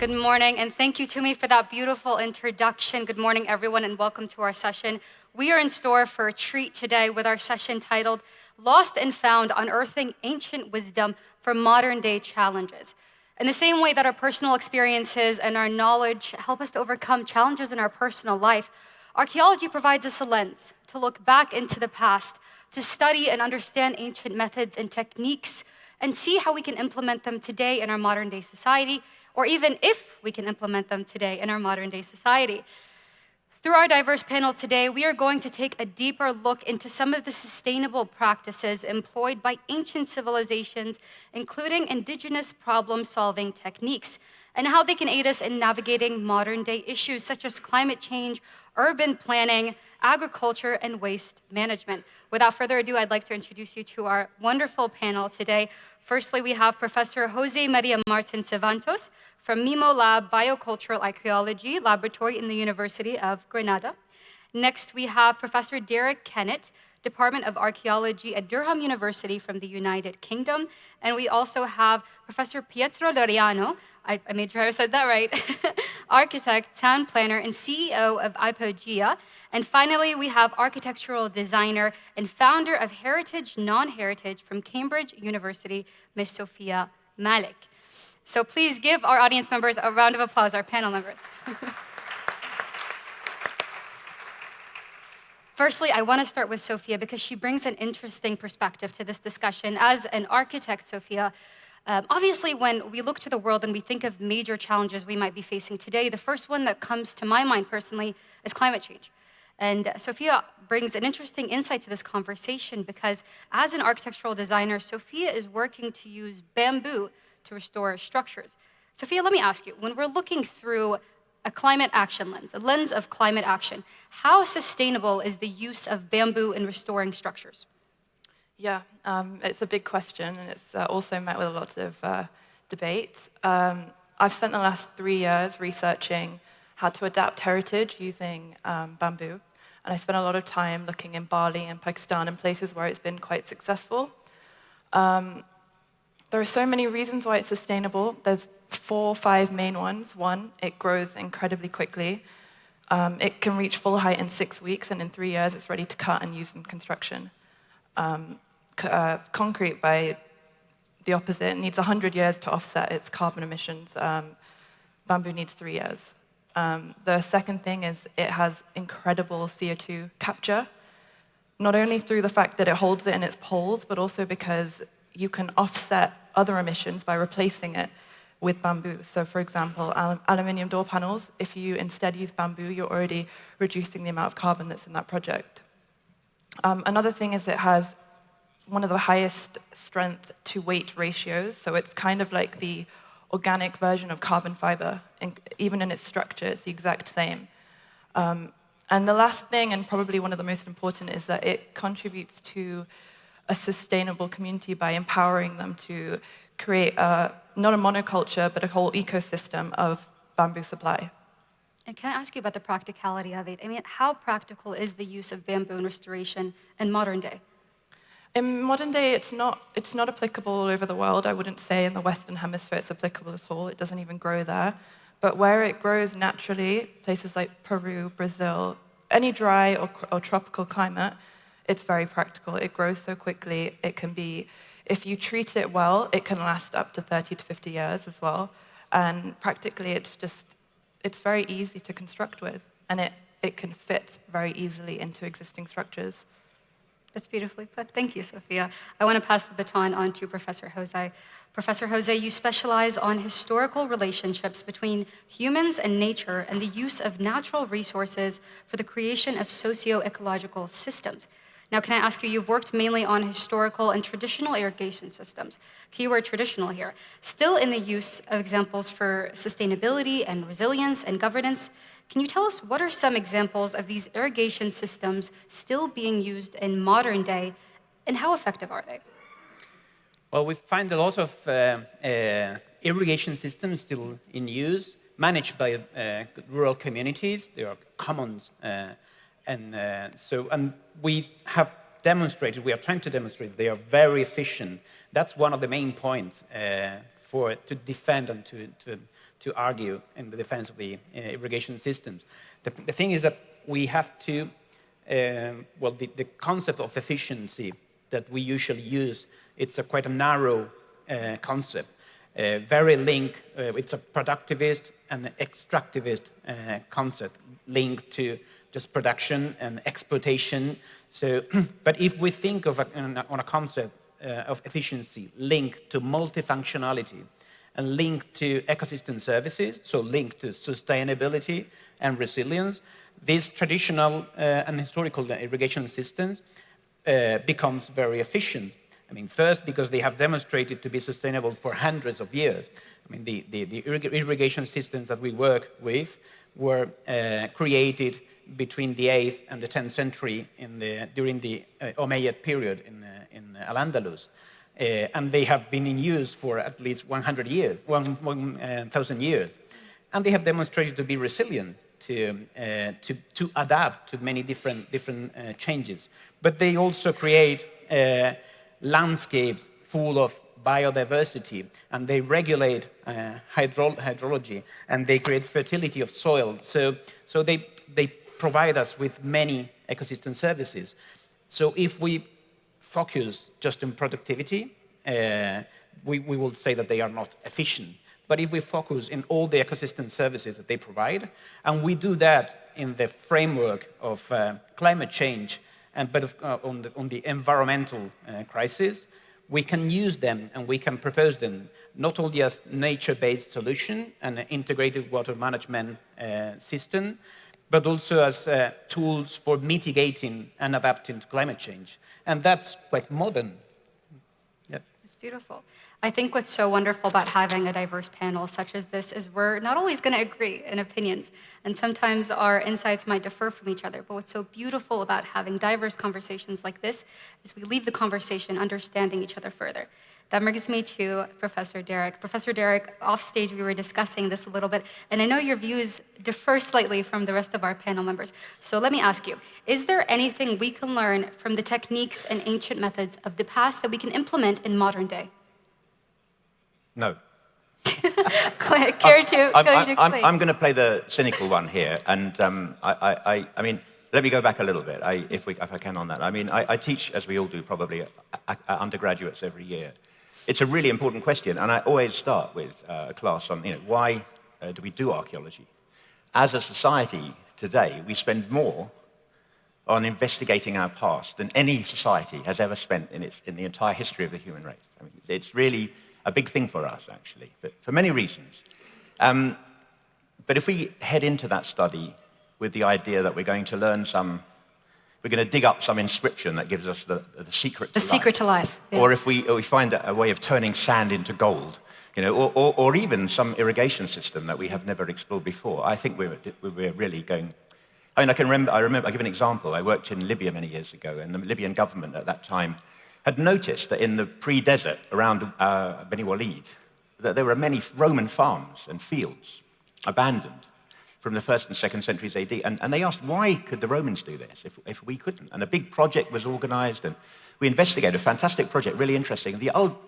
Good morning, and thank you, Tumi, for that beautiful introduction. Good morning, everyone, and welcome to our session. We are in store for a treat today with our session titled Lost and Found, Unearthing Ancient Wisdom for Modern-Day Challenges. In the same way that our personal experiences and our knowledge help us to overcome challenges in our personal life, archaeology provides us a lens to look back into the past, to study and understand ancient methods and techniques, and see how we can implement them today in our modern-day society, or even if we can implement them today in our modern-day society. Through our diverse panel today, we are going to take a deeper look into some of the sustainable practices employed by ancient civilizations, including indigenous problem-solving techniques, and how they can aid us in navigating modern-day issues such as climate change, urban planning, agriculture, and waste management. Without further ado, I'd like to introduce you to our wonderful panel today. Firstly, we have Professor Jose Maria Martin Cervantes from MIMO Lab Biocultural Archaeology Laboratory in the University of Granada. Next, we have Professor Derek Kennett, Department of Archaeology at Durham University from the United Kingdom. And we also have Professor Pietro Loriano, I made sure I said that right, architect, town planner, and CEO of Ipogea. And finally, we have architectural designer and founder of Heritage Non-Heritage from Cambridge University, Ms. Sophia Malik. So please give our audience members a round of applause, our panel members. Firstly, I want to start with Sophia because she brings an interesting perspective to this discussion. As an architect, Sophia, obviously when we look to the world and we think of major challenges we might be facing today, the first one that comes to my mind personally is climate change. And Sophia brings an interesting insight to this conversation because as an architectural designer, Sophia is working to use bamboo to restore structures. Sophia, let me ask you, when we're looking through a climate action lens, a lens of climate action, how sustainable is the use of bamboo in restoring structures? Yeah, it's a big question, and it's also met with a lot of debate. I've spent the last 3 years researching how to adapt heritage using bamboo, and I spent a lot of time looking in Bali and Pakistan and places where it's been quite successful. There are so many reasons why it's sustainable. There's 4 or 5 main ones. One, it grows incredibly quickly. It can reach full height in 6 weeks, and in 3 years, it's ready to cut and use in construction. Concrete, by the opposite, needs 100 years to offset its carbon emissions. Bamboo needs 3 years. The second thing is it has incredible CO2 capture, not only through the fact that it holds it in its poles, but also because you can offset other emissions by replacing it with bamboo. So for example, aluminium door panels, if you instead use bamboo, you're already reducing the amount of carbon that's in that project. Another thing is it has one of the highest strength to weight ratios, so it's kind of like the organic version of carbon fiber. Even in its structure, it's the exact same. And the last thing, and probably one of the most important, is that it contributes to a sustainable community by empowering them to create not a monoculture, but a whole ecosystem of bamboo supply. And can I ask you about the practicality of it? I mean, how practical is the use of bamboo in restoration in modern day? In modern day, it's not applicable all over the world. I wouldn't say in the Western Hemisphere it's applicable at all. It doesn't even grow there. But where it grows naturally, places like Peru, Brazil, any dry or tropical climate, it's very practical. It grows so quickly. It can be, if you treat it well, it can last up to 30 to 50 years as well. And practically, it's very easy to construct with, and it can fit very easily into existing structures. That's beautifully put. Thank you, Sophia. I want to pass the baton on to Professor Jose. Professor Jose, you specialize on historical relationships between humans and nature and the use of natural resources for the creation of socio-ecological systems. Now, can I ask you, you've worked mainly on historical and traditional irrigation systems, keyword traditional here, still in the use of examples for sustainability and resilience and governance. Can you tell us what are some examples of these irrigation systems still being used in modern day, and how effective are they? Well, we find a lot of irrigation systems still in use, managed by rural communities. They are commons. And we have demonstrated, we are trying to demonstrate they are very efficient. That's one of the main points to defend and to argue in the defense of the irrigation systems. The thing is that we have to, the concept of efficiency that we usually use, it's quite a narrow concept, very linked, it's a productivist and extractivist concept linked to just production and exploitation. So, but if we think of on a concept of efficiency linked to multifunctionality and linked to ecosystem services, so linked to sustainability and resilience, these traditional and historical irrigation systems becomes very efficient. I mean, first, because they have demonstrated to be sustainable for hundreds of years. I mean, the irrigation systems that we work with were created between the 8th and the 10th century during the Umayyad period in Al-Andalus. And they have been in use for at least 100 years, 1,000 years. And they have demonstrated to be resilient, to adapt to many different changes. But they also create landscapes full of biodiversity, and they regulate hydrology, and they create fertility of soil. So they provide us with many ecosystem services. So if we focus just on productivity, we will say that they are not efficient. But if we focus in all the ecosystem services that they provide, and we do that in the framework of climate change, but on the environmental crisis, we can use them and we can propose them not only as nature-based solution and an integrated water management system, but also as tools for mitigating and adapting to climate change. And that's quite modern. Yeah. It's beautiful. I think what's so wonderful about having a diverse panel such as this is we're not always going to agree in opinions, and sometimes our insights might differ from each other. But what's so beautiful about having diverse conversations like this is we leave the conversation understanding each other further. That brings me to Professor Derek. Professor Derek, off stage we were discussing this a little bit, and I know your views differ slightly from the rest of our panel members. So let me ask you, is there anything we can learn from the techniques and ancient methods of the past that we can implement in modern day? No. Care to explain? I'm going to play the cynical one here, and I mean, let me go back a little bit, if I can, on that. I mean, I teach, as we all do, probably undergraduates every year. It's a really important question, and I always start with a class on, why do we do archaeology? As a society today, we spend more on investigating our past than any society has ever spent in the entire history of the human race. I mean, it's really a big thing for us, actually, for many reasons. But if we head into that study with the idea that we're going to learn we're going to dig up some inscription that gives us the secret to life. The secret to life. Yeah. Or if we find a way of turning sand into gold, or even some irrigation system that we have never explored before, I think we're really going. I mean, I'll give an example. I worked in Libya many years ago, and the Libyan government at that time had noticed that in the pre-desert around Beni Walid, that there were many Roman farms and fields abandoned from the 1st and 2nd centuries AD. And they asked, why could the Romans do this if we couldn't? And a big project was organized, and we investigated a fantastic project, really interesting.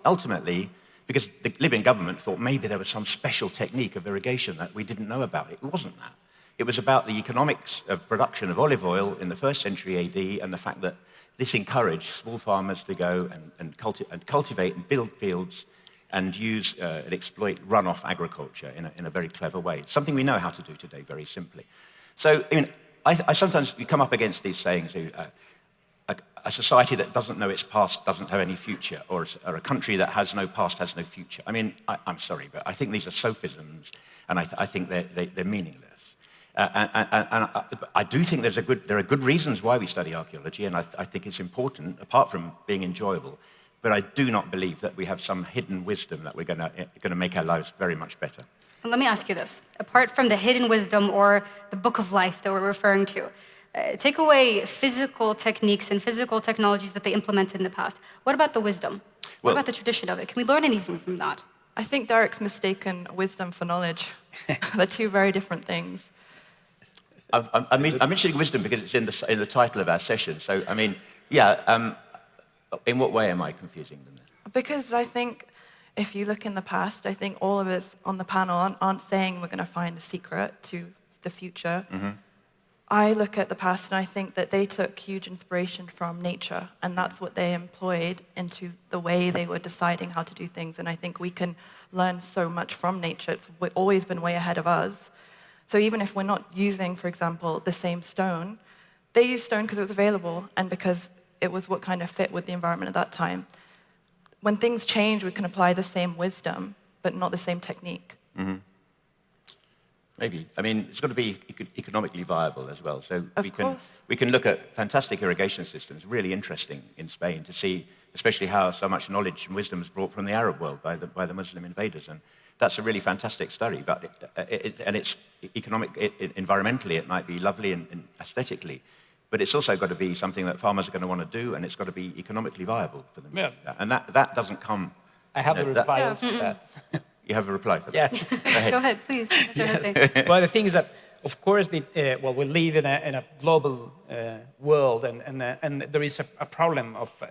Ultimately, because the Libyan government thought maybe there was some special technique of irrigation that we didn't know about. It wasn't that. It was about the economics of production of olive oil in the 1st century AD and the fact that this encouraged small farmers to go and cultivate and build fields and use and exploit runoff agriculture in a very clever way. Something we know how to do today, very simply. So, I mean, I sometimes we come up against these sayings, a society that doesn't know its past doesn't have any future, or a country that has no past has no future. I mean, I'm sorry, but I think these are sophisms, and I think they're meaningless. And I do think there are good reasons why we study archaeology, and I think it's important, apart from being enjoyable. But I do not believe that we have some hidden wisdom that we're going to make our lives very much better. And let me ask you this. Apart from the hidden wisdom or the book of life that we're referring to, take away physical techniques and physical technologies that they implemented in the past. What about the wisdom? What about the tradition of it? Can we learn anything from that? I think Derek's mistaken wisdom for knowledge. They're two very different things. I'm mentioning wisdom because it's in the title of our session. So, I mean, yeah, in what way am I confusing them then? Because I think if you look in the past, I think all of us on the panel aren't saying we're going to find the secret to the future. I look at the past and I think that they took huge inspiration from nature, and that's what they employed into the way they were deciding how to do things. And I think we can learn so much from nature. It's always been way ahead of us. So even if we're not using, for example, the same stone, they used stone because it was available and because it was what kind of fit with the environment at that time. When things change, we can apply the same wisdom, but not the same technique. Maybe. I mean, it's got to be economically viable as well. So course. we can look at fantastic irrigation systems, really interesting in Spain, to see especially how so much knowledge and wisdom is brought from the Arab world by the Muslim invaders. And that's a really fantastic study. But it's economic, environmentally, it might be lovely and aesthetically. But it's also got to be something that farmers are going to want to do, and it's got to be economically viable for them. Yeah. And that doesn't come... I have a reply also to that. You have a reply for that? Yeah. Go ahead. Go ahead, please, Mr. Jose. Well, the thing is that, of course, we live in a global world, and there is a problem of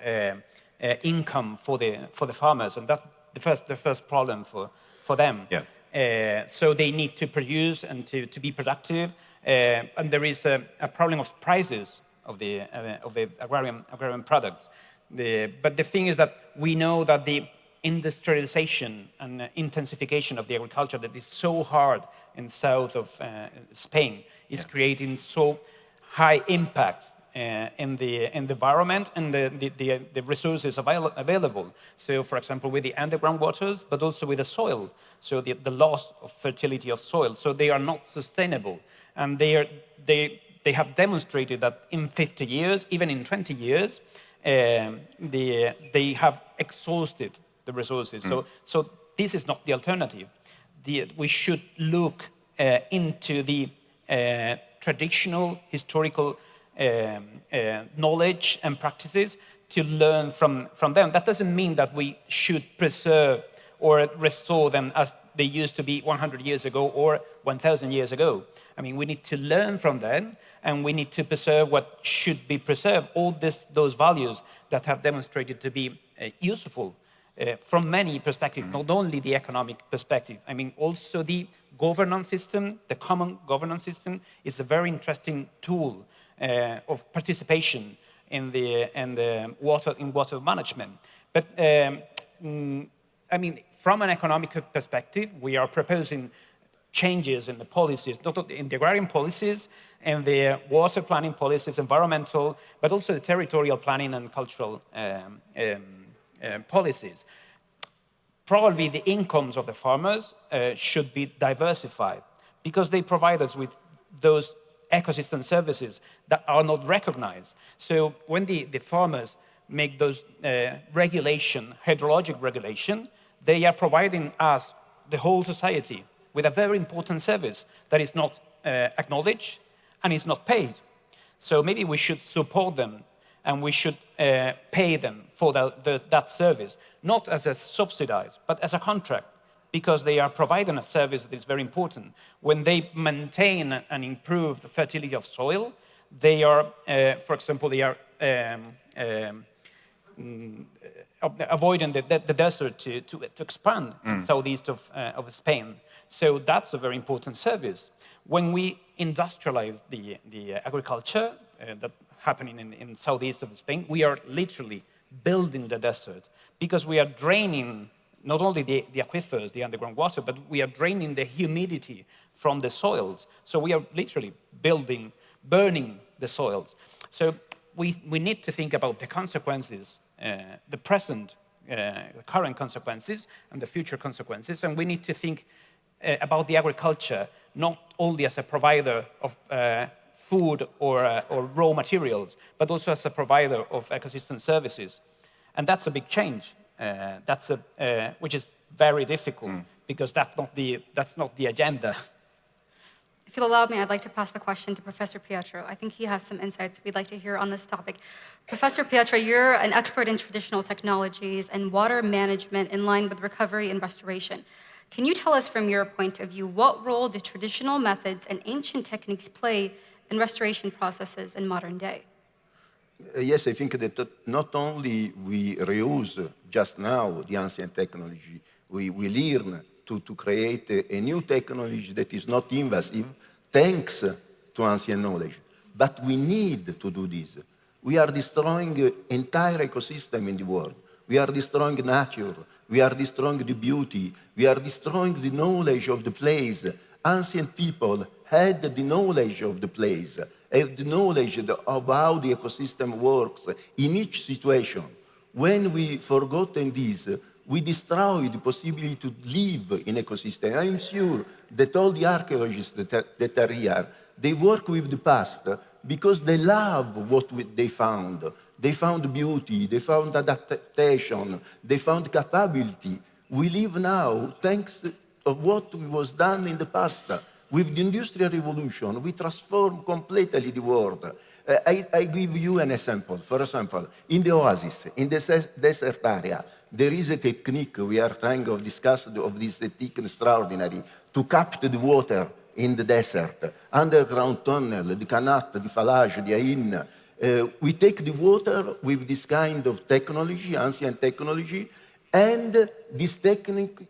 income for the farmers, and that's the first problem for them. Yeah. So they need to produce and to be productive, and there is a problem of prices of the agrarian products. But the thing is that we know that the industrialization and intensification of the agriculture that is so hard in south of Spain is creating so high impact in the environment and the resources available. So, for example, with the underground waters, but also with the soil. So the loss of fertility of soil. So they are not sustainable, and they have demonstrated that in 50 years, even in 20 years, they have exhausted the resources. So this is not the alternative. We should look into the traditional historical knowledge and practices to learn from them. That doesn't mean that we should preserve or restore them as they used to be 100 years ago or 1,000 years ago. I mean, we need to learn from them, and we need to preserve what should be preserved, all those values that have demonstrated to be useful from many perspectives, not only the economic perspective. I mean, also the governance system, the common governance system, is a very interesting tool of participation in water management. But I mean, from an economic perspective, we are proposing changes in the policies, not only in the agrarian policies and the water planning policies, environmental, but also the territorial planning and cultural policies. Probably the incomes of the farmers should be diversified because they provide us with those ecosystem services that are not recognized. So when the farmers make those hydrologic regulation, they are providing us, the whole society, with a very important service that is not acknowledged and is not paid. So maybe we should support them and we should pay them for that service, not as a subsidized, but as a contract, because they are providing a service that is very important. When they maintain and improve the fertility of soil, they are, for example, they are avoiding the desert to expand southeast of Spain. So that's a very important service. When we industrialize the agriculture that happening in southeast of Spain, we are literally building the desert because we are draining not only the aquifers, the underground water, but we are draining the humidity from the soils. So we are literally burning the soils. So we need to think about the consequences, the present, the current consequences and the future consequences, and we need to think about the agriculture not only as a provider of food or raw materials, but also as a provider of ecosystem services. And that's a big change. Which is very difficult because that's not the agenda. If you'll allow me, I'd like to pass the question to Professor Pietro. I think he has some insights we'd like to hear on this topic. Professor Pietro, you're an expert in traditional technologies and water management in line with recovery and restoration. Can you tell us from your point of view, what role do traditional methods and ancient techniques play in restoration processes in modern day? Yes, I think that not only we reuse just now the ancient technology, We learn to create a new technology that is not invasive, thanks to ancient knowledge. But we need to do this. We are destroying entire ecosystem in the world. We are destroying nature. We are destroying the beauty. We are destroying the knowledge of the place. Ancient people had the knowledge of the place, had the knowledge of how the ecosystem works in each situation. When we forgotten this, we destroy the possibility to live in ecosystem. I'm sure that all the archaeologists that are here, they work with the past because they love what they found. They found beauty, they found adaptation, they found capability. We live now thanks to what was done in the past. With the Industrial Revolution, we transformed completely the world. I give you an example. For example, in the oasis, in the desert area, there is a technique we are trying to discuss of this technique extraordinary to capture the water in the desert, underground tunnel, the Kanat, the Falaj, the Ain. We take the water with this kind of technology, ancient technology, and these techniques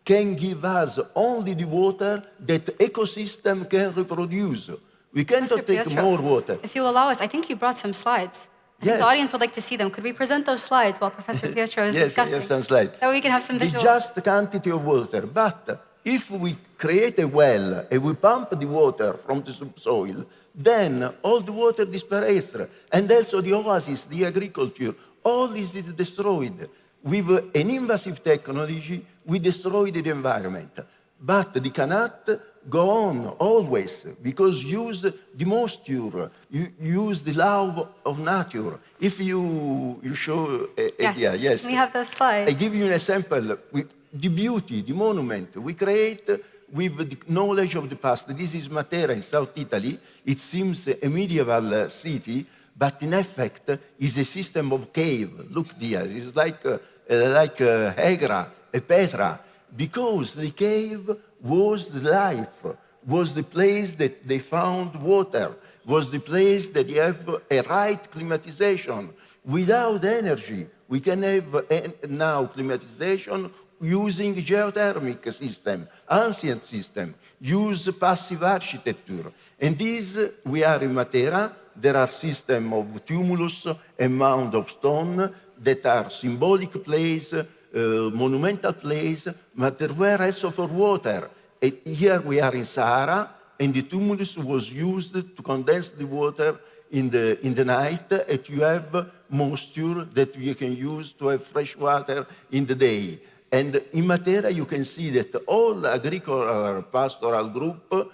can give us only the water that ecosystem can reproduce. We cannot Professor take Pietro, more water. if you'll allow us, I think you brought some slides. I think Yes. the audience would like to see them. Could we present those slides while Professor Pietro is Yes, discussing? I have some slides. So we can have some The visuals. just quantity of water. But if we create a well and we pump the water from the subsoil, then all the water disappears. And also the oasis, the agriculture, all this is destroyed. With an invasive technology, we destroyed the environment. But they cannot go on always because use the moisture, you use the love of nature. If you show, Yes, we have those slides. I give you an example. With the beauty, the monument we create with the knowledge of the past. This is Matera in South Italy. It seems a medieval city, but in effect is a system of cave. Look there, it's like Hegra, a Petra, because the cave was the life, was the place that they found water, was the place that you have a right climatization. Without energy, we can have now climatization using geothermic system, ancient system, use passive architecture. And this, we are in Matera. There are systems of tumulus and mound of stone that are symbolic place, monumental place, but there were also for water. And here we are in Sahara, and the tumulus was used to condense the water in the night, and you have moisture that you can use to have fresh water in the day. And in Matera, you can see that all agricultural pastoral group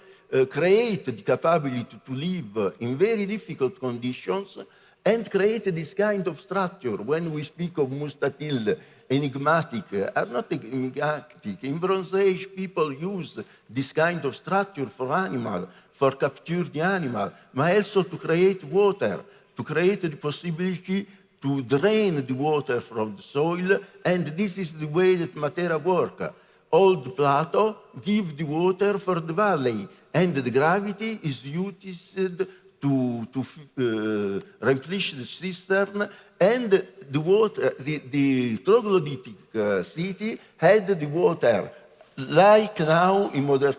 create the capability to live in very difficult conditions and create this kind of structure. When we speak of mustatil, enigmatic, are not enigmatic. In Bronze Age, people use this kind of structure for animal, for capture the animal, but also to create water, to create the possibility to drain the water from the soil, and this is the way that Matera works. Old plateau give the water for the valley, and the gravity is used to replenish the cistern, and the water, the troglodytic city had the water, like now in modern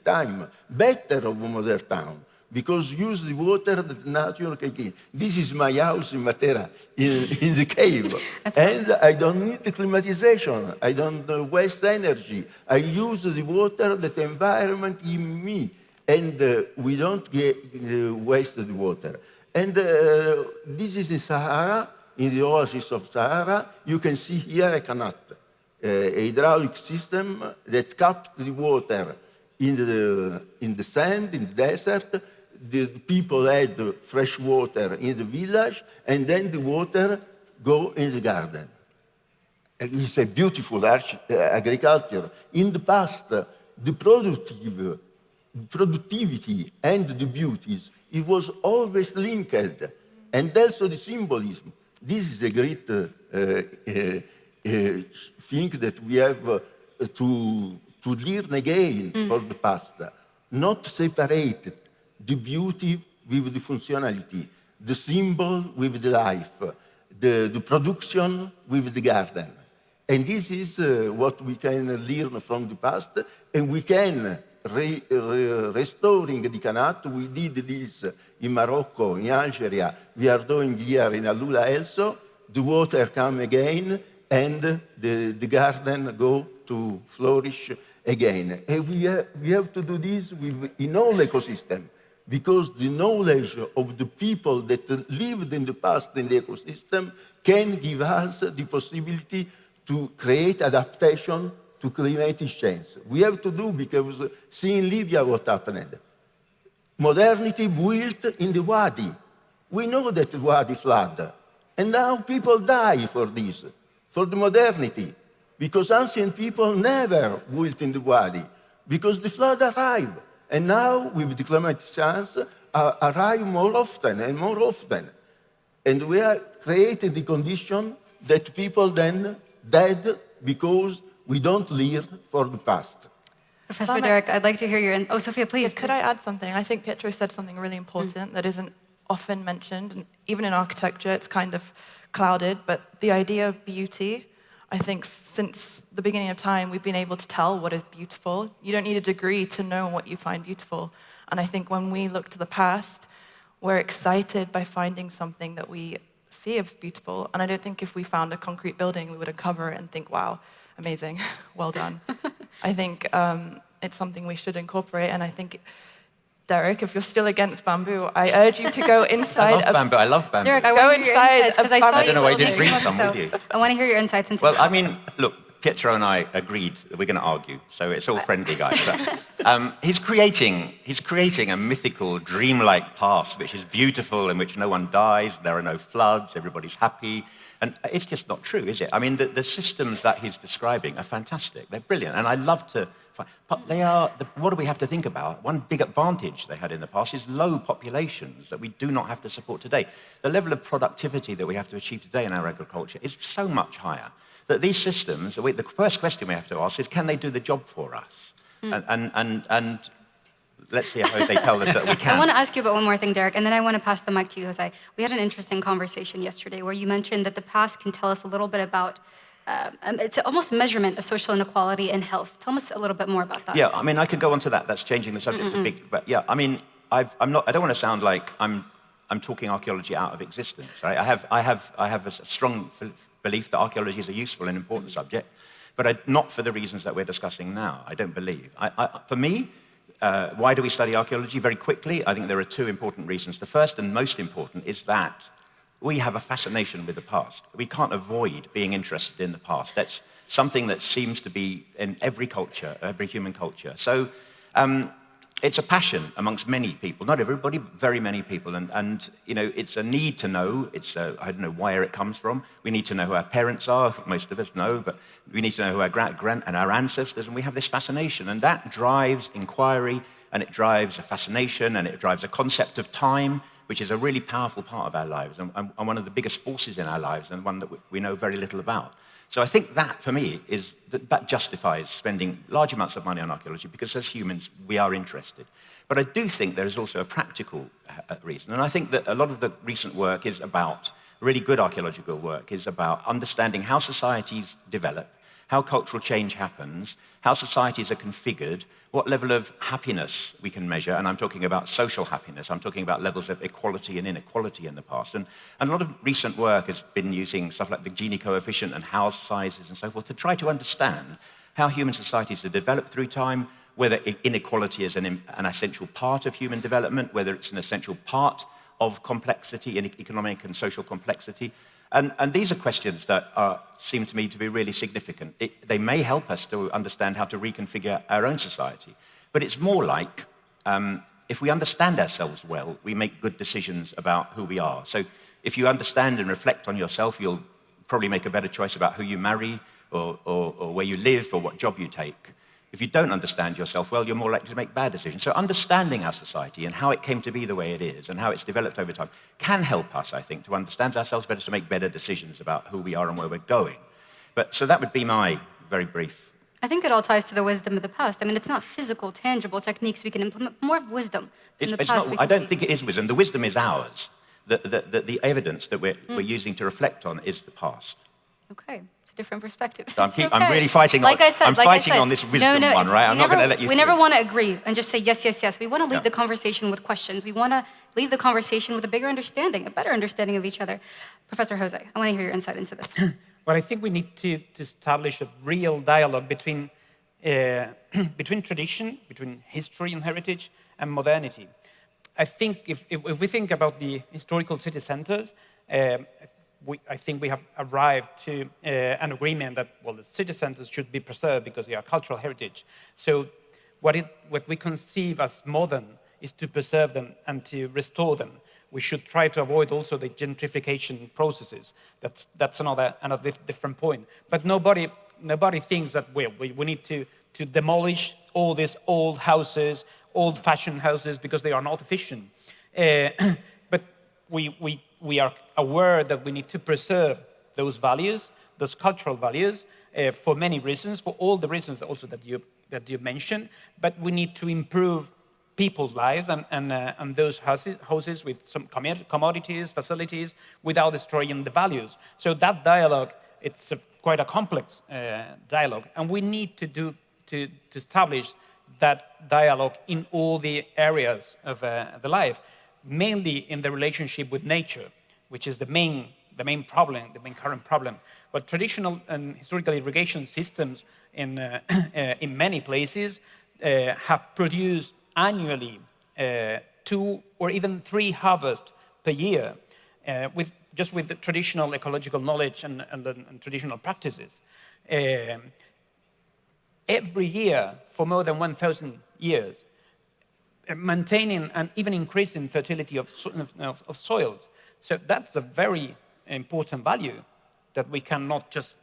time, better of modern town, because use the water that nature can give. This is my house in Matera, in the cave. And I don't need the climatization. I don't waste energy. I use the water that the environment gives me. And we don't waste the water. And this is in Sahara, in the oasis of Sahara. You can see here a canat, a hydraulic system that captures the water in the sand, in the desert. The people had fresh water in the village, and then the water go in the garden. And it's a beautiful agriculture. In the past, the productivity and the beauties, it was always linked. And also the symbolism. This is a great thing that we have to learn again for the past. Not separate the beauty with the functionality, the symbol with the life, the production with the garden. And this is what we can learn from the past, and we can restoring the Qanat. We did this in Morocco, in Algeria. We are doing here in AlUla also. The water come again, and the garden go to flourish again. And we have to do this in all ecosystem, because the knowledge of the people that lived in the past in the ecosystem can give us the possibility to create adaptation to climatic change. We have to do, because see in Libya what happened. Modernity built in the Wadi. We know that the Wadi flood. And now people die for this, for the modernity. Because ancient people never built in the Wadi, because the flood arrived. And now, with the climatic change, arrive more often and more often. And we are creating the condition that people then dead because we don't learn for the past. Professor Derek, I'd like to hear your... Oh, Sophia, please. Could I add something? I think Pietro said something really important that isn't often mentioned. And even in architecture, it's kind of clouded. But the idea of beauty, I think since the beginning of time, we've been able to tell what is beautiful. You don't need a degree to know what you find beautiful. And I think when we look to the past, we're excited by finding something that we see as beautiful. And I don't think if we found a concrete building, we would uncover it and think, wow, amazing, well done. I think it's something we should incorporate. And I think, Derek, if you're still against bamboo, I urge you to go inside. I love bamboo. Derek, I want to hear your insights, because I saw I don't know why you didn't holding bring it, some so with you. I want to hear your insights into Well, that. I mean, look, Pietro and I agreed that we're going to argue, so it's all friendly, guys. But, he's creating a mythical, dreamlike past, which is beautiful, in which no one dies, there are no floods, everybody's happy. And it's just not true, is it? I mean, the systems that he's describing are fantastic. They're brilliant, and I love to... But they are... What do we have to think about? One big advantage they had in the past is low populations that we do not have to support today. The level of productivity that we have to achieve today in our agriculture is so much higher that these systems... The first question we have to ask is, can they do the job for us? And let's see how they tell us that we can. I want to ask you about one more thing, Derek, and then I want to pass the mic to you, Jose. We had an interesting conversation yesterday where you mentioned that the past can tell us a little bit about, it's almost a measurement of social inequality and health. Tell us a little bit more about that. Yeah, I mean, I could go on to that. That's changing the subject a bit. But yeah, I mean, I don't want to sound like I'm talking archaeology out of existence, right? I have a strong belief that archaeology is a useful and important subject, but not for the reasons that we're discussing now, I don't believe. For me, why do we study archaeology? Very quickly, I think there are two important reasons. The first and most important is that we have a fascination with the past. We can't avoid being interested in the past. That's something that seems to be in every culture, every human culture. So it's a passion amongst many people, not everybody, but very many people. And you know, it's a need to know. I don't know where it comes from. We need to know who our parents are. Most of us know, but we need to know who our and our ancestors. And we have this fascination, and that drives inquiry, and it drives a fascination, and it drives a concept of time, which is a really powerful part of our lives, and one of the biggest forces in our lives, and one that we know very little about. So I think that, for me, that justifies spending large amounts of money on archaeology, because as humans, we are interested. But I do think there is also a practical reason, and I think that a lot of the recent work is about, really good archaeological work, is about understanding how societies develop, how cultural change happens, how societies are configured, what level of happiness we can measure, and I'm talking about social happiness, I'm talking about levels of equality and inequality in the past. And a lot of recent work has been using stuff like the Gini coefficient and house sizes and so forth to try to understand how human societies are developed through time, whether inequality is an essential part of human development, whether it's an essential part of complexity, in economic and social complexity. And these are questions that seem to me to be really significant. They may help us to understand how to reconfigure our own society. But it's more like, if we understand ourselves well, we make good decisions about who we are. So if you understand and reflect on yourself, you'll probably make a better choice about who you marry or where you live or what job you take. If you don't understand yourself well, you're more likely to make bad decisions. So understanding our society and how it came to be the way it is and how it's developed over time can help us, I think, to understand ourselves better, to make better decisions about who we are and where we're going. So that would be my very brief. I think it all ties to the wisdom of the past. I mean, it's not physical, tangible techniques we can implement, more of wisdom from the past. I don't think it is wisdom. The wisdom is ours. The evidence that we're using to reflect on is the past. Okay, it's a different perspective. So It's I'm really fighting like on, I said, I'm like I fighting said, on this wisdom no, one, right? I'm not going to let you We through. never want to agree and just say yes, yes, yes. We want to lead the conversation with questions. We want to leave the conversation with a bigger understanding, a better understanding of each other. Professor Jose, I want to hear your insight into this. Well, I think we need to establish a real dialogue between, between tradition, between history and heritage, and modernity. I think if we think about the historical city centers, I think we have arrived to an agreement that, well, the city centers should be preserved because they are cultural heritage. So what we conceive as modern is to preserve them and to restore them. We should try to avoid also the gentrification processes. That's another different point. But nobody thinks that we need to demolish all these old houses, old-fashioned houses, because they are not efficient. But we are aware that we need to preserve those values, those cultural values, for many reasons, for all the reasons also that you mentioned. But we need to improve people's lives and those houses with some commodities, facilities, without destroying the values. So that dialogue, it's quite a complex dialogue, and we need to establish that dialogue in all the areas of the life, mainly in the relationship with nature, which is the main problem, the main current problem. But traditional and historical irrigation systems in many places have produced annually 2 or even 3 harvests per year, with the traditional ecological knowledge and traditional practices. Every year for more than 1,000 years, maintaining and even increasing fertility of soils. So that's a very important value that we cannot just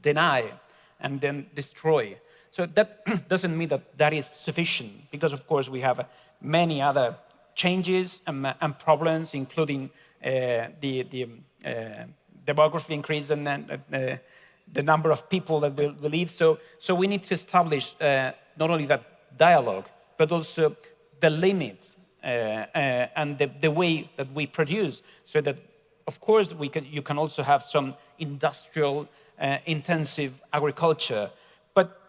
deny and then destroy. So that doesn't mean that is sufficient, because of course we have many other changes and problems, including the demography increase and the number of people that will leave. So we need to establish not only that dialogue, but also the limits and the way that we produce, so that, of course, you can also have some industrial, intensive agriculture, but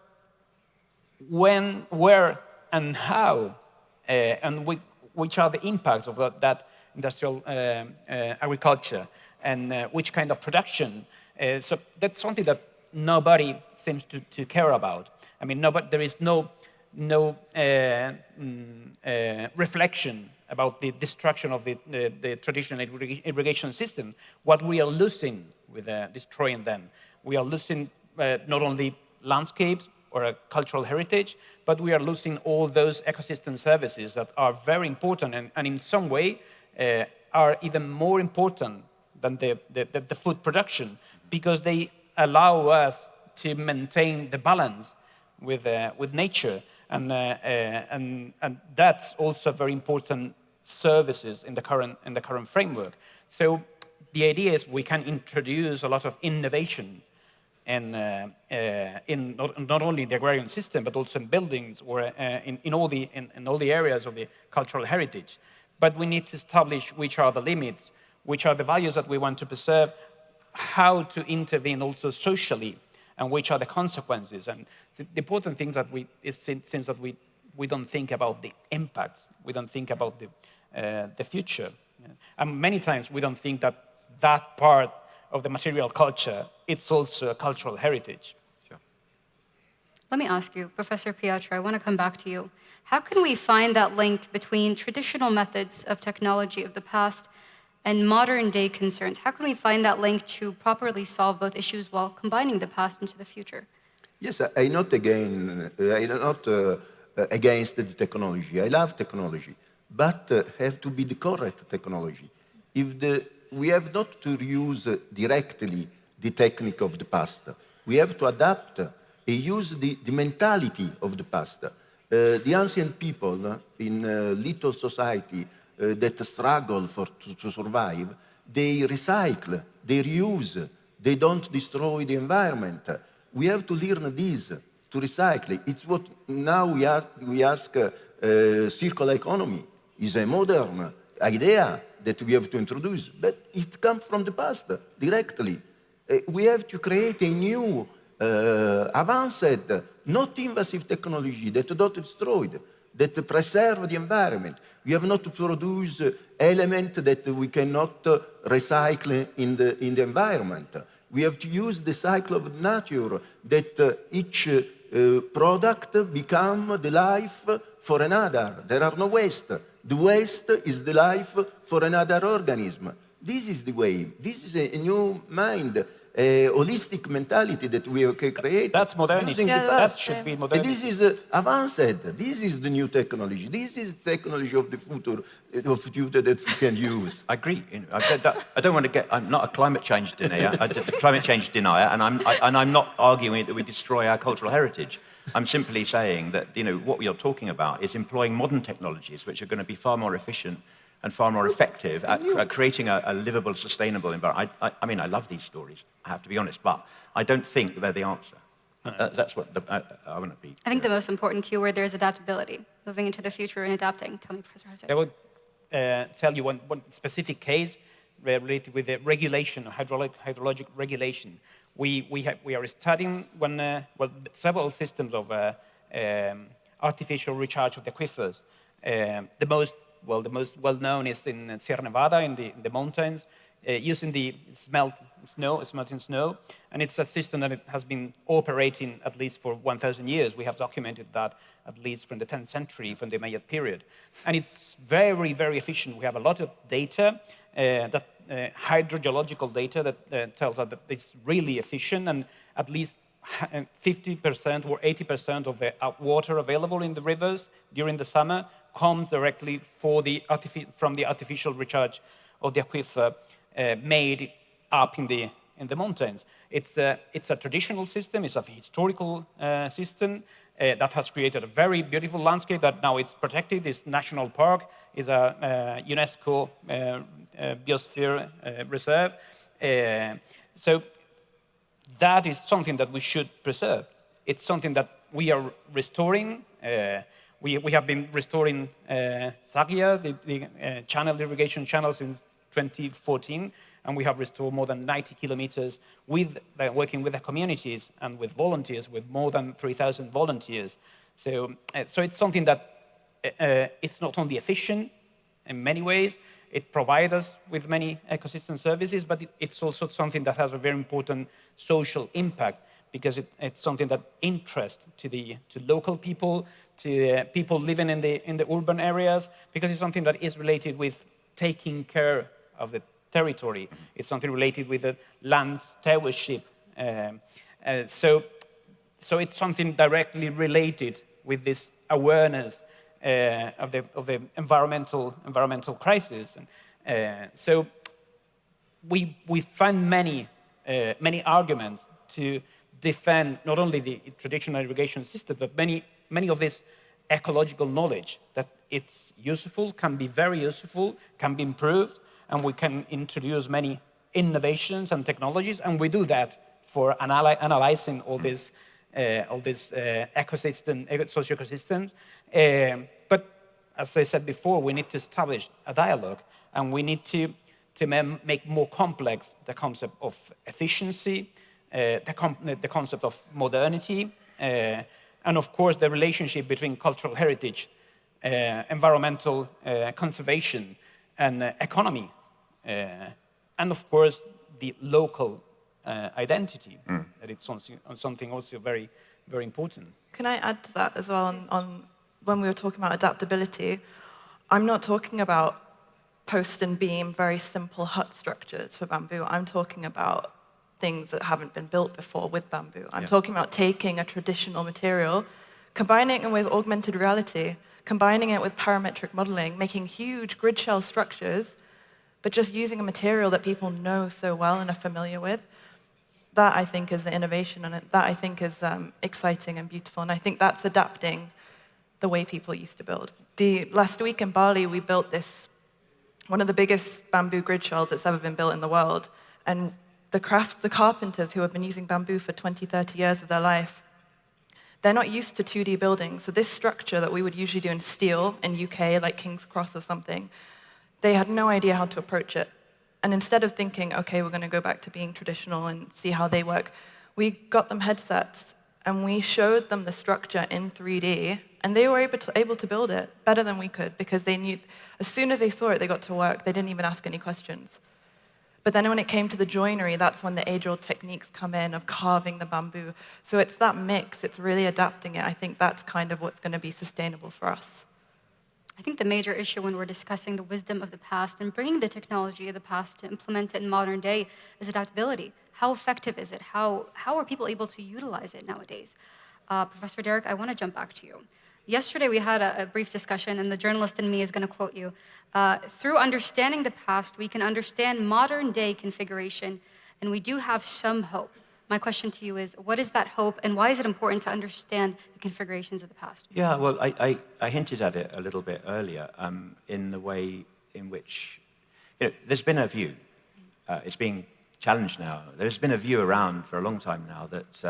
when, where, and how, and which are the impacts of that industrial agriculture, and which kind of production. So that's something that nobody seems to care about. I mean, there is no reflection about the destruction of the traditional irrigation system. What we are losing with destroying them, we are losing not only landscapes or a cultural heritage, but we are losing all those ecosystem services that are very important and in some way are even more important than the food production, because they allow us to maintain the balance with nature, and that's also very important services in the current framework. So the idea is we can introduce a lot of innovation in not only the agrarian system, but also in buildings or in all the areas of the cultural heritage. But we need to establish which are the limits, which are the values that we want to preserve, how to intervene also socially, and which are the consequences. And the important thing that seems that we don't think about the impacts, we don't think about the future, and many times we don't think that part of the material culture, it's also a cultural heritage. Sure. Let me ask you, Professor Pietro, I want to come back to you. How can we find that link between traditional methods of technology of the past and modern day concerns? How can we find that link to properly solve both issues while combining the past into the future? Yes, I'm not against the technology. I love technology, but have to be the correct technology. We have not to use directly the technique of the past. We have to adapt and use the mentality of the past. The ancient people in little society that struggle to survive, they recycle, they reuse, they don't destroy the environment. We have to learn this, to recycle. It's what now we ask circular economy. Is a modern idea that we have to introduce, but it comes from the past directly. We have to create a new, advanced, not invasive technology that don't destroy, that preserve the environment. We have not to produce elements that we cannot recycle in the environment. We have to use the cycle of nature, that each product become the life for another. There are no waste. The waste is the life for another organism. This is the way. This is a new mind, a holistic mentality that we can create. That's modernity. Using the Yeah, past. That should be And modernity. this is advanced. This is the new technology. This is the technology of the future, that we can use. I agree. I don't want to get. I'm not a climate change denier. Climate change denier, and I'm not arguing that we destroy our cultural heritage. I'm simply saying that what we are talking about is employing modern technologies, which are going to be far more efficient and far more effective at creating a livable, sustainable environment. I mean, I love these stories, I have to be honest, but I don't think they're the answer. That's what I want to be. I think the most important keyword there is adaptability, moving into the future and adapting. Tell me, Professor Jose. I will tell you one specific case related with the regulation, hydrologic regulation. We are studying several systems of artificial recharge of the aquifers. The most well-known is in Sierra Nevada, in the mountains, using the smelting snow, and it's a system that has been operating at least for 1,000 years. We have documented that at least from the 10th century, from the Maya period. And it's very, very efficient. We have a lot of data, hydrogeological data that tells us that it's really efficient, and at least 50% or 80% of the water available in the rivers during the summer comes directly from the artificial recharge of the aquifer made up in the mountains. It's a traditional system. It's a historical system that has created a very beautiful landscape that now it's protected. It's national park. It's a UNESCO biosphere reserve. So that is something that we should preserve. It's something that we are restoring. We have been restoring Zagia, the irrigation channel, since 2014, and we have restored more than 90 kilometers working with the communities and with volunteers, with more than 3,000 volunteers. So it's something that it's not only efficient in many ways, it provides us with many ecosystem services, but it's also something that has a very important social impact, because it's something that interests to local people, to people living in the urban areas, because it's something that is related with taking care of the territory. It's something related with the land stewardship. So it's something directly related with this awareness of the environmental crisis. And so we find many arguments to defend not only the traditional irrigation system, but many of this ecological knowledge, that it's useful, can be very useful, can be improved, and we can introduce many innovations and technologies, and we do that for analyzing all these socio-ecosystems. But as I said before, we need to establish a dialogue, and we need to make more complex the concept of efficiency, the concept of modernity, and of course the relationship between cultural heritage, environmental conservation, and economy, and of course the local identity. That it's something also very, very important. Can I add to that as well? On when we were talking about adaptability, I'm not talking about post and beam, very simple hut structures for bamboo. I'm talking about things that haven't been built before with bamboo. I'm talking about taking a traditional material, combining it with augmented reality, combining it with parametric modeling, making huge grid shell structures, but just using a material that people know so well and are familiar with. That, I think, is the innovation, and that, I think, is exciting and beautiful. And I think that's adapting the way people used to build. Last week in Bali, we built one of the biggest bamboo grid shells that's ever been built in the world. And the carpenters who have been using bamboo for 20, 30 years of their life, they're not used to 2D building. So this structure that we would usually do in steel in UK, like King's Cross or something, they had no idea how to approach it. And instead of thinking, okay, we're going to go back to being traditional and see how they work, we got them headsets and we showed them the structure in 3D, and they were able to build it better than we could because they knew, as soon as they saw it, they got to work. They didn't even ask any questions. But then when it came to the joinery, that's when the age-old techniques come in of carving the bamboo. So it's that mix, it's really adapting it. I think that's kind of what's going to be sustainable for us. I think the major issue when we're discussing the wisdom of the past and bringing the technology of the past to implement it in modern day is adaptability. How effective is it? How are people able to utilize it nowadays? Professor Derek, I want to jump back to you. Yesterday, we had a brief discussion, and the journalist in me is going to quote you. Through understanding the past, we can understand modern day configuration, and we do have some hope. My question to you is, what is that hope, and why is it important to understand the configurations of the past? Yeah, well, I hinted at it a little bit earlier in the way in which, there's been a view. It's being challenged now. There's been a view around for a long time now that's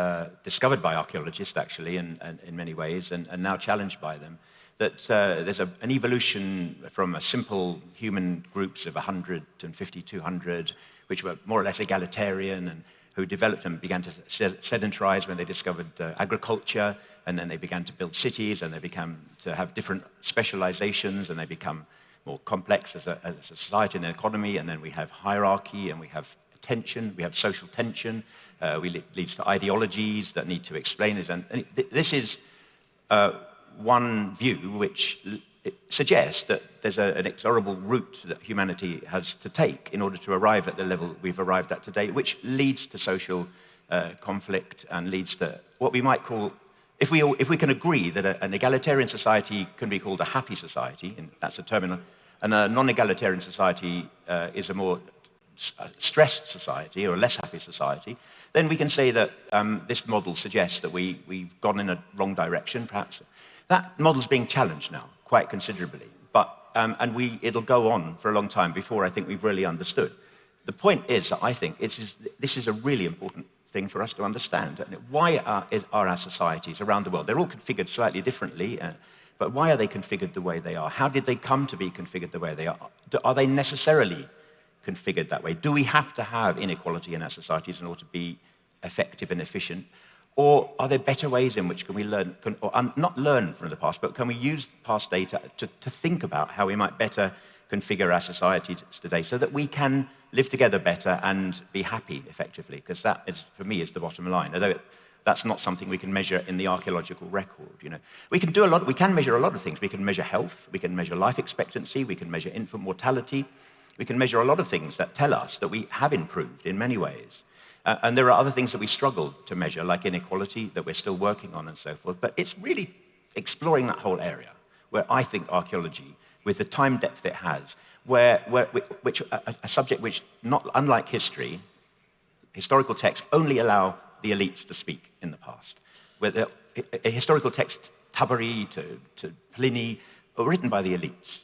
discovered by archaeologists, actually, and in many ways, and now challenged by them, that there's an evolution from a simple human groups of 150, 200, which were more or less egalitarian, and who developed and began to sedentarize when they discovered agriculture, and then they began to build cities, and they began to have different specializations, and they become more complex as a society and an economy, and then we have hierarchy, and we have tension, we have social tension, leads to ideologies that need to explain it. And this is one view which suggests that there's an inexorable route that humanity has to take in order to arrive at the level we've arrived at today, which leads to social conflict and leads to what we might call, if we can agree that an egalitarian society can be called a happy society, and that's a term, and a non-egalitarian society is a more stressed society or a less happy society, then we can say that this model suggests that we've gone in a wrong direction, perhaps. That model's being challenged now quite considerably, but it'll go on for a long time before I think we've really understood. The point is that I think this is a really important thing for us to understand. Why are our societies around the world? They're all configured slightly differently, but why are they configured the way they are? How did they come to be configured the way they are? Are they necessarily configured that way? Do we have to have inequality in our societies in order to be effective and efficient? Or are there better ways in which can we learn, not learn from the past, but can we use past data to think about how we might better configure our societies today so that we can live together better and be happy effectively? Because that, is, for me, is the bottom line. Although that's not something we can measure in the archaeological record. We can do a lot. We can measure a lot of things. We can measure health. We can measure life expectancy. We can measure infant mortality. We can measure a lot of things that tell us that we have improved in many ways. And there are other things that we struggle to measure, like inequality, that we're still working on and so forth. But it's really exploring that whole area where I think archaeology, with the time depth it has, a subject which, not unlike history, historical texts only allow the elites to speak in the past. Where a historical text, Tabari to Pliny, are written by the elites,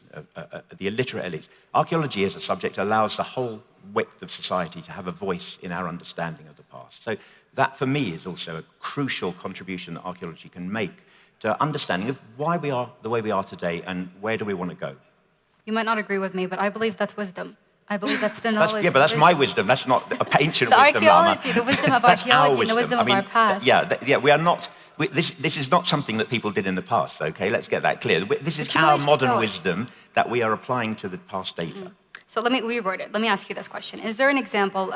the illiterate elites. Archaeology as a subject allows the whole width of society to have a voice in our understanding of the past. So that, for me, is also a crucial contribution that archaeology can make to understanding of why we are the way we are today and where do we want to go. You might not agree with me, but I believe that's wisdom. I believe that's the knowledge. But that's my wisdom. That's not ancient the wisdom, Lama. Archaeology, the wisdom of archaeology, and the wisdom of our past. We are not. This is not something that people did in the past. Okay, let's get that clear. This is our modern wisdom that we are applying to the past data. So let me reword it. Let me ask you this question: is there an example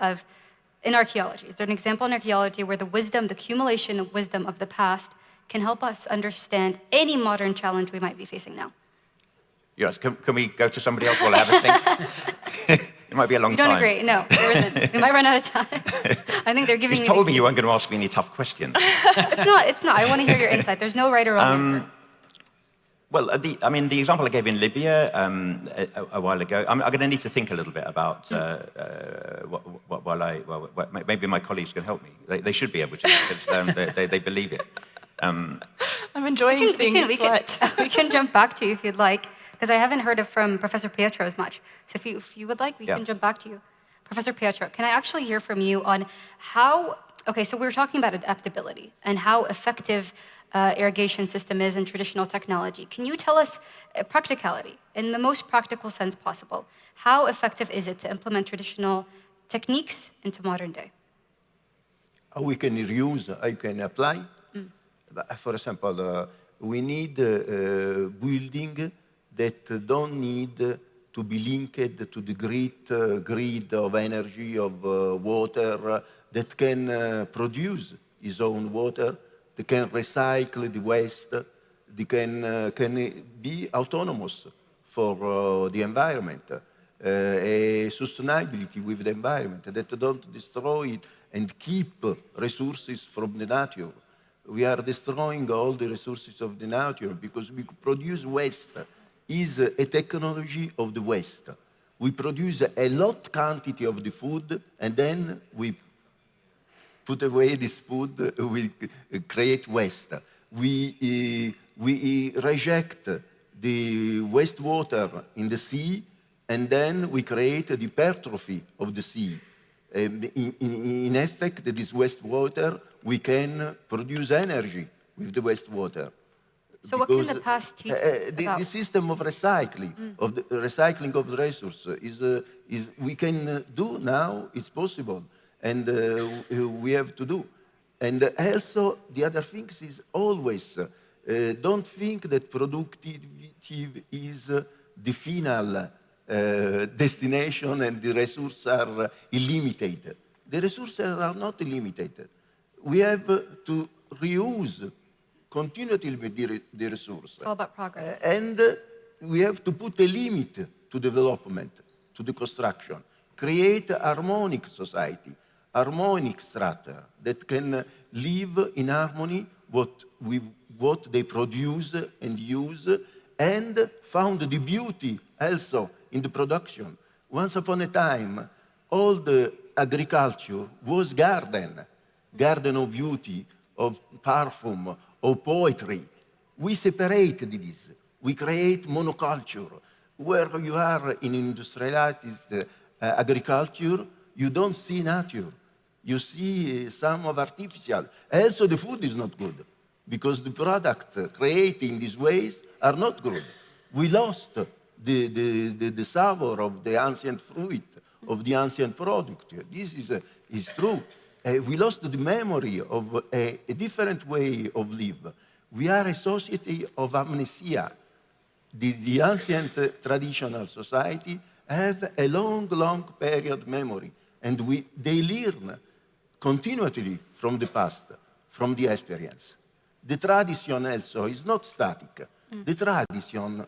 in archaeology? Is there an example in archaeology where the accumulation of wisdom of the past can help us understand any modern challenge we might be facing now? Yes. Can we go to somebody else while I have a think? It might be a long time. You don't agree? No, there isn't. We might run out of time. I think they're giving me. You told me you weren't going to ask me any tough questions. It's not. I want to hear your insight. There's no right or wrong answer. Well, the example I gave in Libya a while ago, I'm going to need to think a little bit about maybe my colleagues can help me. They should be able to, because they believe it. I'm enjoying seeing you sweat. We can jump back to you if you'd like, because I haven't heard it from Professor Pietro as much. So if you would like, we can jump back to you. Professor Pietro, can I actually hear from you on how, okay, so we were talking about adaptability and how effective irrigation system is in traditional technology. Can you tell us practicality, in the most practical sense possible? How effective is it to implement traditional techniques into modern day? How we can reuse, how you can apply. For example, we need building that don't need to be linked to the grid of energy, of water, that can produce its own water, that can recycle the waste, they can be autonomous for the environment, a sustainability with the environment, that don't destroy it and keep resources from the nature. We are destroying all the resources of the nature because we produce waste. Is a technology of the waste. We produce a lot quantity of the food and then we put away this food, we create waste. We reject the wastewater in the sea and then we create the hypertrophy of the sea. In effect, this wastewater, we can produce energy with the wastewater. So what can the past teach us about? The system of recycling, of the recycling of the resources, is we can do now, it's possible, and we have to do. And also, the other things is always, don't think that productivity is the final destination and the resources are illimited. The resources are not illimited. We have to reuse continually the resource. It's all about progress. And we have to put a limit to development, to the construction. Create a harmonic society, harmonic strata that can live in harmony with what they produce and use, and found the beauty also in the production. Once upon a time, all the agriculture was garden of beauty, of perfume, of poetry. We separated this. We create monoculture. Where you are in industrialized agriculture, you don't see nature. You see some of artificial. Also, the food is not good because the products created in these ways are not good. We lost the savor of the ancient fruit, of the ancient product. This is true. We lost the memory of a different way of live. We are a society of amnesia. The ancient traditional society have a long period memory, and they learn continually from the past, from the experience. The tradition also is not static. The tradition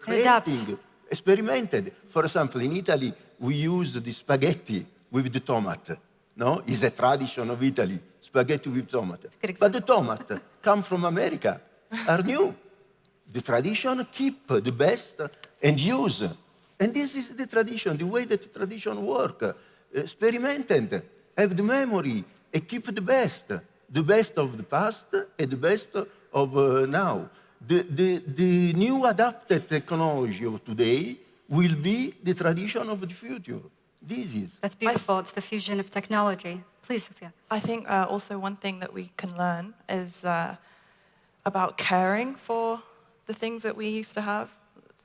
creating, experimented. For example, in Italy, we use the spaghetti with the tomato. No, it's a tradition of Italy, spaghetti with tomato. But the tomato come from America, are new. The tradition keep the best and use. And this is the tradition, the way that the tradition work. Experimented, have the memory, and keep the best of the past and the best of now. The new adapted technology of today will be the tradition of the future. This is. That's beautiful. It's the fusion of technology. Please, Sophia. I think also one thing that we can learn is about caring for the things that we used to have.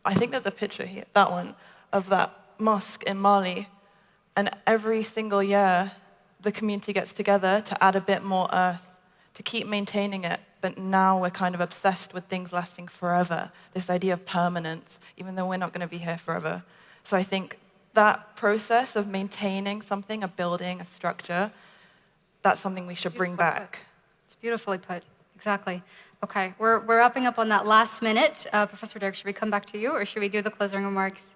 I think there's a picture here, that one, of that mosque in Mali. And every single year, the community gets together to add a bit more earth, to keep maintaining it. But now we're kind of obsessed with things lasting forever, this idea of permanence, even though we're not going to be here forever. So I think that process of maintaining something, a building, a structure, that's something we should bring back. It's beautifully put. Exactly. Okay, we're wrapping up on that last minute. Professor Dirk, should we come back to you, or should we do the closing remarks?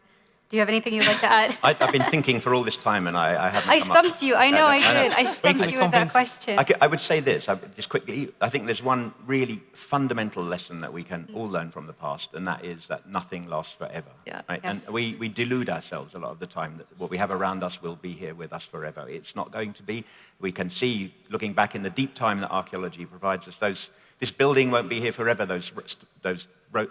Do you have anything you'd like to add? I've been thinking for all this time, and I haven't. I stumped you. I know I did. I stumped you with that question. I would say this, just quickly. I think there's one really fundamental lesson that we can all learn from the past, and that is that nothing lasts forever. Yeah. Right? Yes. And we delude ourselves a lot of the time that what we have around us will be here with us forever. It's not going to be. We can see, looking back in the deep time that archaeology provides us, this building won't be here forever. Those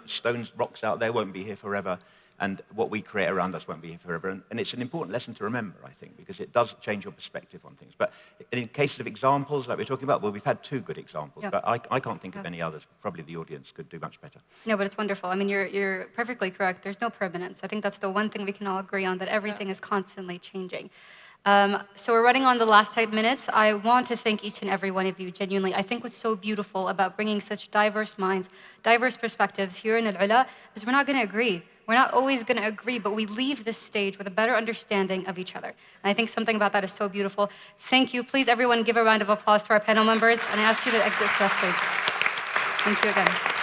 stones, rocks out there won't be here forever. and what we create around us won't be here forever. And it's an important lesson to remember, I think, because it does change your perspective on things. But in cases of examples like we're talking about, well, we've had 2 good examples, Yeah. but I can't think of any others. Probably the audience could do much better. No, but it's wonderful. I mean, you're perfectly correct. There's no permanence. I think that's the one thing we can all agree on, that everything is constantly changing. So we're running on the last 10 minutes. I want to thank each and every one of you, genuinely. I think what's so beautiful about bringing such diverse minds, diverse perspectives here in AlUla is we're not going to agree. We're not always going to agree, but we leave this stage with a better understanding of each other. And I think something about that is so beautiful. Thank you. Please, everyone, give a round of applause to our panel members, and I ask you to exit the stage. Thank you again.